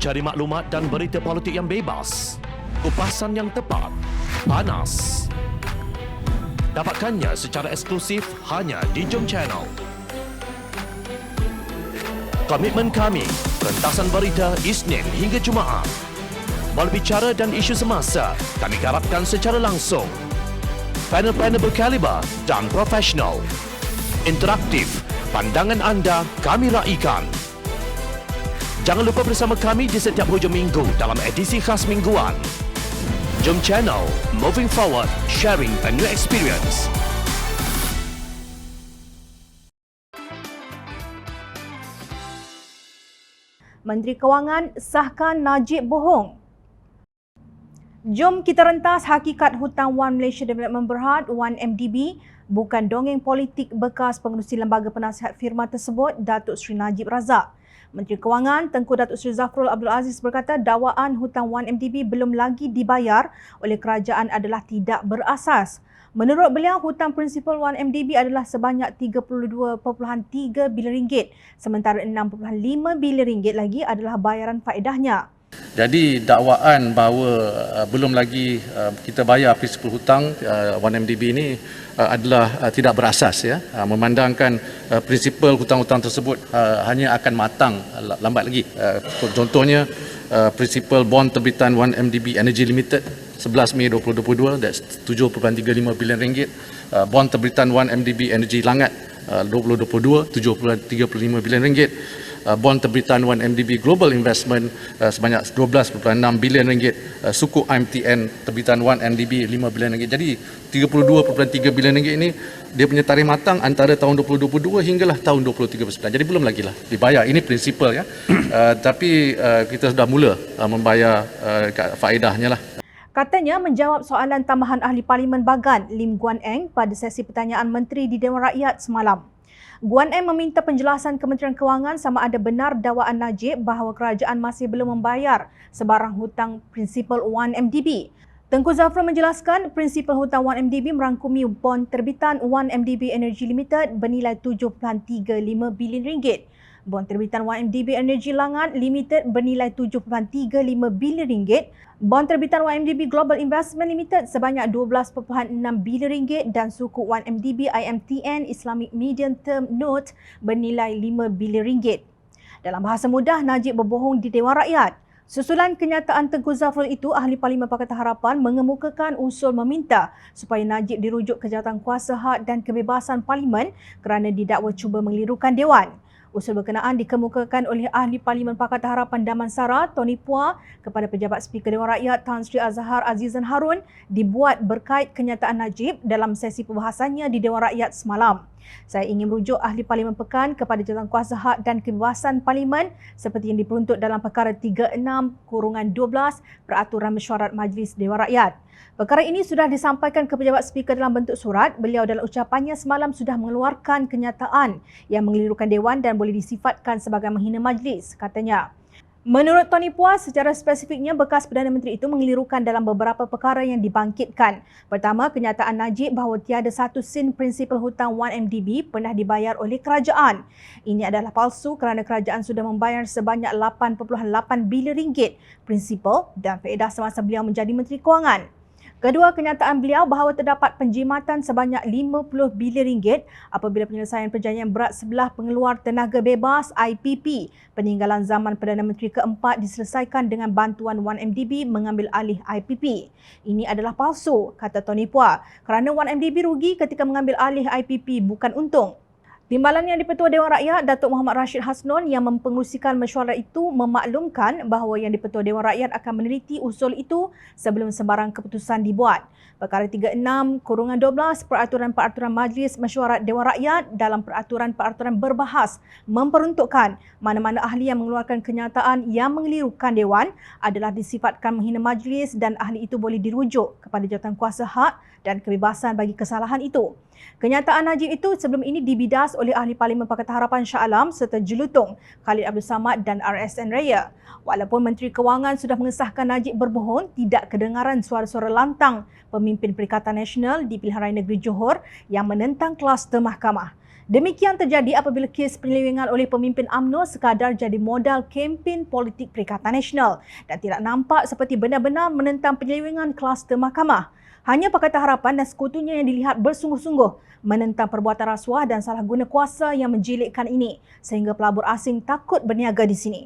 Cari maklumat dan berita politik yang bebas, kupasan yang tepat, panas. Dapatkannya secara eksklusif hanya di Jom Channel. Komitmen kami, pentasan berita Isnin hingga Jumaat. Berbicara dan isu semasa, kami garapkan secara langsung. Panel-panel berkaliber dan profesional. Interaktif, pandangan anda kami raikan. Jangan lupa bersama kami di setiap hujung minggu dalam edisi khas mingguan. Jom Channel, moving forward, sharing a new experience. Menteri Kewangan sahkan Najib bohong. Jom kita rentas hakikat hutang One Malaysia Development Berhad, 1MDB, bukan dongeng politik bekas pengerusi Lembaga Penasihat Firma tersebut, Datuk Seri Najib Razak. Menteri Kewangan Tengku Datuk Seri Zafrul Abdul Aziz berkata dakwaan hutang 1MDB belum lagi dibayar oleh kerajaan adalah tidak berasas. Menurut beliau, hutang prinsipal 1MDB adalah sebanyak 32.3 bilion ringgit, sementara 6.5 bilion ringgit lagi adalah bayaran faedahnya. Jadi dakwaan bahawa belum lagi kita bayar prinsipal hutang 1MDB ini adalah tidak berasas, ya. Memandangkan prinsipal hutang-hutang tersebut hanya akan matang lambat lagi. Contohnya prinsipal bond terbitan 1MDB Energy Limited 11 Mei 2022, that's 7.35 bilion ringgit. Bond terbitan 1MDB Energy Langat 2022, 7.35 bilion ringgit. Bond terbitan 1MDB Global Investment sebanyak 12.6 bilion ringgit. Sukuk IMTN terbitan 1MDB 5 bilion ringgit. Jadi 32.3 bilion ringgit ini dia punya tarikh matang antara tahun 2022 hinggalah tahun 2039. Jadi belum lagi lah dibayar. Ini prinsipal, ya. Tapi kita sudah mula membayar faedahnya lah. Katanya menjawab soalan tambahan Ahli Parlimen Bagan Lim Guan Eng pada sesi pertanyaan Menteri di Dewan Rakyat semalam. Guan Eng meminta penjelasan Kementerian Kewangan sama ada benar dakwaan Najib bahawa kerajaan masih belum membayar sebarang hutang prinsipal 1MDB. Tengku Zafrul menjelaskan prinsipal hutang 1MDB merangkumi bond terbitan 1MDB Energy Limited bernilai 7.35 bilion ringgit. Bond terbitan 1MDB Energy Langat Limited bernilai 7.35 bilion ringgit. Bond terbitan 1MDB Global Investment Limited sebanyak 12.6 bilion ringgit dan sukuk 1MDB IMTN Islamic Medium Term Note bernilai 5 bilion ringgit. Dalam bahasa mudah, Najib berbohong di Dewan Rakyat. Susulan kenyataan Tengku Zafrul itu, Ahli Parlimen Pakatan Harapan mengemukakan usul meminta supaya Najib dirujuk ke Jawatankuasa Hak dan Kebebasan Parlimen kerana didakwa cuba mengelirukan Dewan. Usul berkenaan dikemukakan oleh Ahli Parlimen Pakatan Harapan Damansara, Tony Phua, kepada Pejabat Speaker Dewan Rakyat Tan Sri Azhar Azizan Harun dibuat berkait kenyataan Najib dalam sesi perbahasannya di Dewan Rakyat semalam. Saya ingin merujuk Ahli Parlimen Pekan kepada Jawatankuasa Hak dan Kebebasan Parlimen seperti yang diperuntuk dalam Perkara 36/12 Peraturan Mesyuarat Majlis Dewan Rakyat. Perkara ini sudah disampaikan ke Pejabat Speaker dalam bentuk surat. Beliau dalam ucapannya semalam sudah mengeluarkan kenyataan yang mengelirukan Dewan dan boleh disifatkan sebagai menghina majlis, katanya. Menurut Tony Phua, secara spesifiknya bekas Perdana Menteri itu mengelirukan dalam beberapa perkara yang dibangkitkan. Pertama, kenyataan Najib bahawa tiada satu sen prinsipal hutang 1MDB pernah dibayar oleh kerajaan. Ini adalah palsu kerana kerajaan sudah membayar sebanyak 8.8 bilion ringgit prinsipal dan faedah semasa beliau menjadi Menteri Kewangan. Kedua, kenyataan beliau bahawa terdapat penjimatan sebanyak 50 bilion ringgit apabila penyelesaian perjanjian berat sebelah pengeluar tenaga bebas IPP peninggalan zaman Perdana Menteri keempat diselesaikan dengan bantuan 1MDB mengambil alih IPP. Ini adalah palsu, kata Tony Phua, kerana 1MDB rugi ketika mengambil alih IPP, bukan untung. Timbalan yang di-Pertua Dewan Rakyat, Datuk Muhammad Rashid Hasnun yang mempengerusikan mesyuarat itu memaklumkan bahawa yang di-Pertua Dewan Rakyat akan meneliti usul itu sebelum sembarang keputusan dibuat. Perkara 36/12 Peraturan-Peraturan Majlis Mesyuarat Dewan Rakyat dalam peraturan-peraturan berbahas memperuntukkan mana-mana ahli yang mengeluarkan kenyataan yang mengelirukan Dewan adalah disifatkan menghina majlis dan ahli itu boleh dirujuk kepada Jawatankuasa Hak dan Kebebasan bagi kesalahan itu. Kenyataan Najib itu sebelum ini dibidas oleh Ahli Parlimen Pakatan Harapan Shah Alam serta Jelutung Khalid Abdul Samad dan RSN Raya. Walaupun Menteri Kewangan sudah mengesahkan Najib berbohong, tidak kedengaran suara-suara lantang pemimpin Perikatan Nasional di Pilihan Raya Negeri Johor yang menentang kluster mahkamah. Demikian terjadi apabila kes penyelewengan oleh pemimpin UMNO sekadar jadi modal kempen politik Perikatan Nasional dan tidak nampak seperti benar-benar menentang penyelewengan kluster mahkamah. Hanya Pakatan Harapan dan sekutunya yang dilihat bersungguh-sungguh menentang perbuatan rasuah dan salah guna kuasa yang menjilidkan ini sehingga pelabur asing takut berniaga di sini.